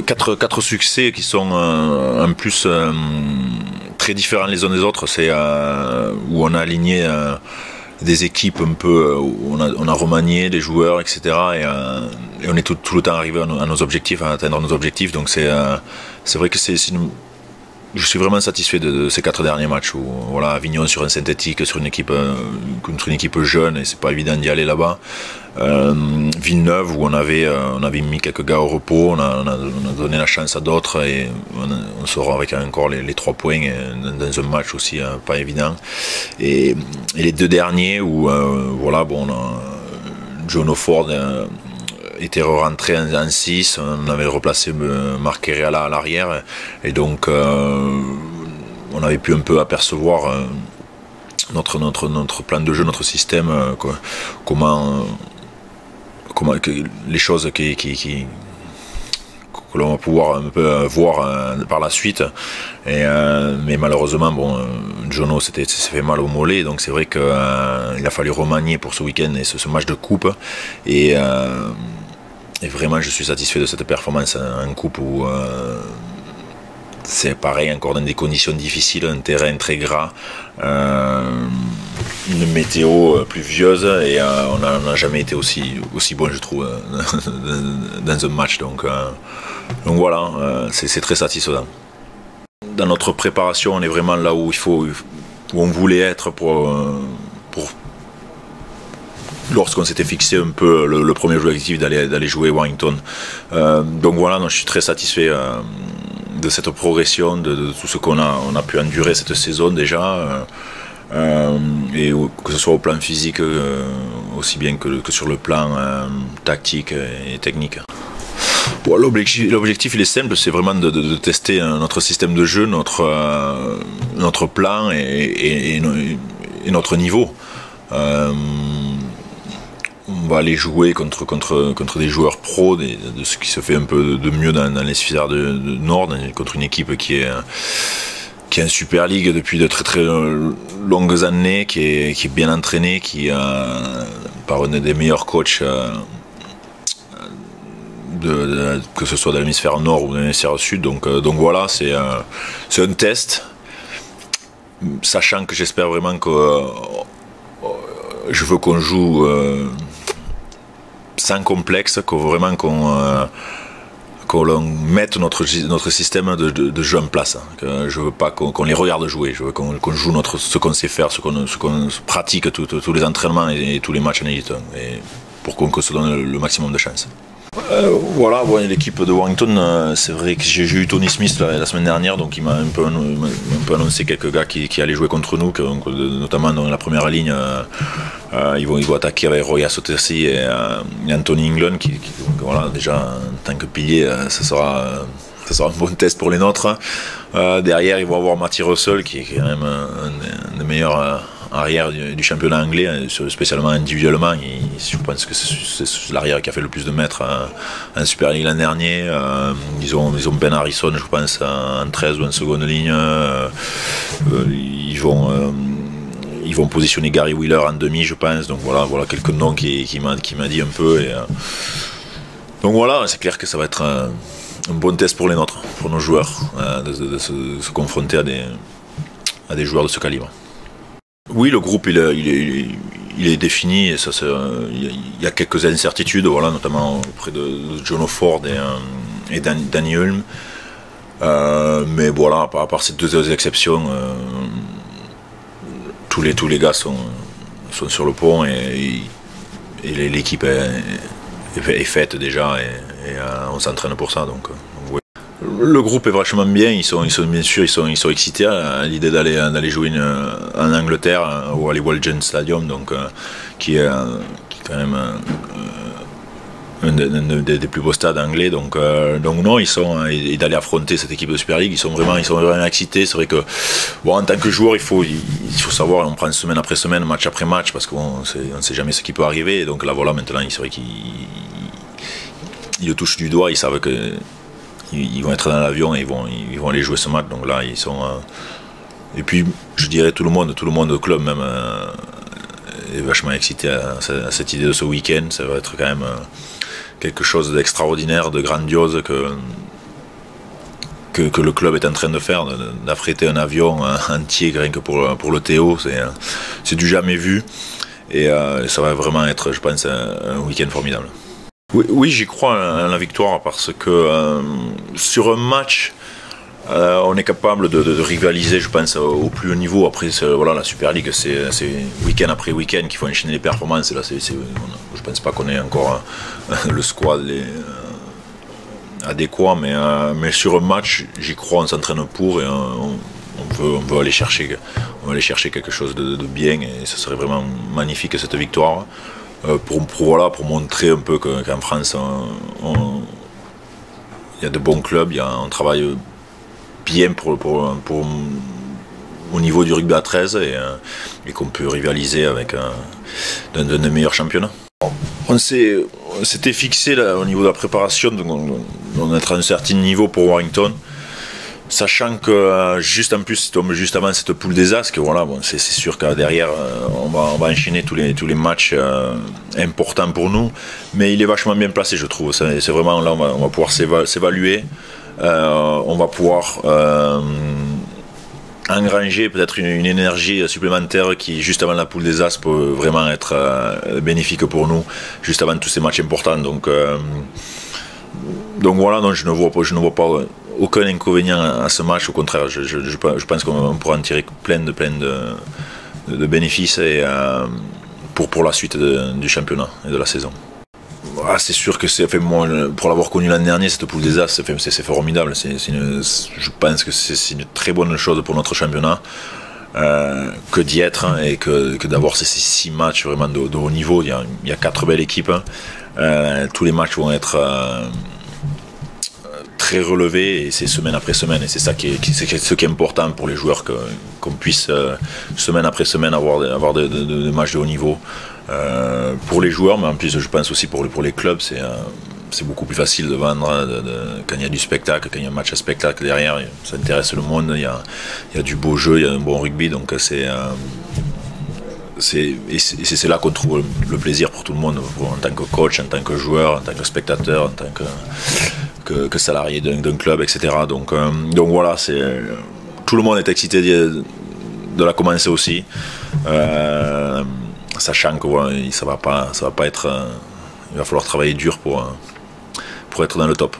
quatre succès qui sont en plus très différents les uns des autres. C'est où on a aligné des équipes un peu, où on a remanié les joueurs, etc. Et on est tout le temps arrivé à nos objectifs, à atteindre nos objectifs. Donc c'est vrai que je suis vraiment satisfait de ces 4 derniers matchs où voilà, Avignon sur un synthétique, sur contre une équipe jeune, et c'est pas évident d'y aller là-bas. Villeneuve où on avait mis quelques gars au repos, on a donné la chance à d'autres et on sort avec encore les 3 points dans un match aussi pas évident. Et les 2 derniers où voilà, bon, John Ford était rentré en 6, on avait replacé Marc Herrera à l'arrière et donc on avait pu un peu apercevoir notre plan de jeu, notre système, comment les choses que l'on va pouvoir un peu voir par la suite. Mais malheureusement, bon, Jono s'est fait mal au mollet, donc c'est vrai qu'il a fallu remanier pour ce week-end et ce match de coupe. Et vraiment, je suis satisfait de cette performance en coupe où c'est pareil, encore dans des conditions difficiles, un terrain très gras, une météo pluvieuse et on n'a jamais été aussi bon, je trouve, dans un match. Donc voilà, c'est très satisfaisant. Dans notre préparation, on est vraiment là où on voulait être pour lorsqu'on s'était fixé un peu le premier objectif d'aller jouer Warrington. Donc voilà, je suis très satisfait de cette progression, de tout ce qu'on a pu endurer cette saison déjà, et que ce soit au plan physique aussi bien que sur le plan tactique et technique. Bon, l'objectif il est simple, c'est vraiment de tester notre système de jeu, notre plan et notre niveau. On va aller jouer contre des joueurs pros, de ce qui se fait un peu de mieux dans les sphères de Nord, contre une équipe qui est en Super League depuis de très très longues années, qui est bien entraînée, par un des meilleurs coachs, que ce soit dans l'hémisphère Nord ou dans l'hémisphère Sud. Donc voilà, c'est un test, sachant que j'espère vraiment que je veux qu'on joue sans complexe, qu'on mette notre système de jeu en place. Je veux pas qu'on les regarde jouer, je veux qu'on joue ce qu'on sait faire, ce qu'on pratique tous les entraînements et tous les matchs en élite, et pour qu'on se donne le maximum de chance. Voilà, l'équipe de Warrington, c'est vrai que j'ai eu Tony Smith la semaine dernière, donc il m'a un peu annoncé quelques gars qui allaient jouer contre nous, notamment dans la première ligne. Ils vont attaquer avec Roya Sotersi et Anthony England, qui voilà, déjà en tant que pilier, ça sera un bon test pour les nôtres. Derrière, ils vont avoir Matty Russell, qui est quand même un des meilleurs arrière du championnat anglais, spécialement individuellement. Je pense que c'est l'arrière qui a fait le plus de mètres en Super League l'an dernier. Ils ont Ben Harrison, je pense, en 13 ou en seconde ligne. Ils vont positionner Gary Wheeler en demi, je pense. Donc voilà quelques noms qui m'a dit un peu. Donc voilà, c'est clair que ça va être un bon test pour les nôtres, pour nos joueurs, de se confronter à des joueurs de ce calibre. Oui, le groupe il est défini, et il y a quelques incertitudes, voilà, notamment auprès de John Ford et Danny Hulme. Mais voilà, à part ces 2 exceptions, tous les gars sont sur le pont et l'équipe est faite déjà et on s'entraîne pour ça. Donc ouais. Le groupe est vachement bien, ils sont bien sûr ils sont excités à l'idée d'aller jouer en Angleterre au Walgett Stadium, donc qui est quand même un des plus beaux stades anglais, donc non, et d'aller affronter cette équipe de Super League, ils sont vraiment excités. C'est vrai que bon, en tant que joueur, il faut savoir, on prend semaine après semaine, match après match, parce qu'on ne sait jamais ce qui peut arriver, et donc là voilà, maintenant c'est vrai qu'ils le touchent du doigt, ils savent que ils vont être dans l'avion et ils vont aller jouer ce match, donc là ils sont et puis je dirais tout le monde au club même est vachement excité à cette idée de ce week-end. Ça va être quand même quelque chose d'extraordinaire, de grandiose, que le club est en train de faire, d'affréter un avion entier rien que pour le Théo, c'est du jamais vu. Et ça va vraiment être, je pense, un week-end formidable. Oui, j'y crois à la victoire parce que sur un match, on est capable de rivaliser, je pense, au plus haut niveau. Après, voilà, la Super League, c'est week-end après week-end qu'il faut enchaîner les performances. Et là, je pense pas qu'on ait encore le squad adéquat, mais sur un match, j'y crois, on s'entraîne pour et on veut aller chercher quelque chose de bien, et ce serait vraiment magnifique cette victoire pour montrer un peu qu'en France il y a de bons clubs, on travaille bien au niveau du rugby à 13 et qu'on peut rivaliser avec un des meilleurs championnats. On s'était fixé là, au niveau de la préparation d'être à un certain niveau pour Warrington, sachant que juste en plus tombe juste avant cette poule des As, que voilà, bon, c'est sûr que derrière on va enchaîner tous les matchs importants pour nous, mais il est vachement bien placé, je trouve. C'est vraiment là on va pouvoir s'évaluer, on va pouvoir engranger peut-être une énergie supplémentaire qui, juste avant la poule des As, peut vraiment être bénéfique pour nous, juste avant tous ces matchs importants. Donc voilà, non, je ne vois pas aucun inconvénient à ce match. Au contraire, je pense qu'on pourra en tirer plein de bénéfices et, pour la suite du championnat et de la saison. C'est sûr que moi, pour l'avoir connu l'an dernier, cette poule des As, c'est formidable. Je pense que c'est une très bonne chose pour notre championnat que d'y être, hein, et que d'avoir ces 6 matchs vraiment de haut niveau. Il y a 4 belles équipes. Tous les matchs vont être très relevés, et c'est semaine après semaine, et c'est ça ce qui est important pour les joueurs, qu'on puisse semaine après semaine avoir des matchs de haut niveau. Pour les joueurs, mais en plus je pense aussi pour les clubs, c'est beaucoup plus facile de vendre quand il y a du spectacle, quand il y a un match à spectacle derrière, ça intéresse le monde, il y a du beau jeu, il y a un bon rugby, donc c'est là qu'on trouve le plaisir pour tout le monde, en tant que coach, en tant que joueur, en tant que spectateur, en tant que salarié d'un club, etc. Donc voilà, tout le monde est excité de la commencer aussi. Sachant que ça va pas être, il va falloir travailler dur pour être dans le top.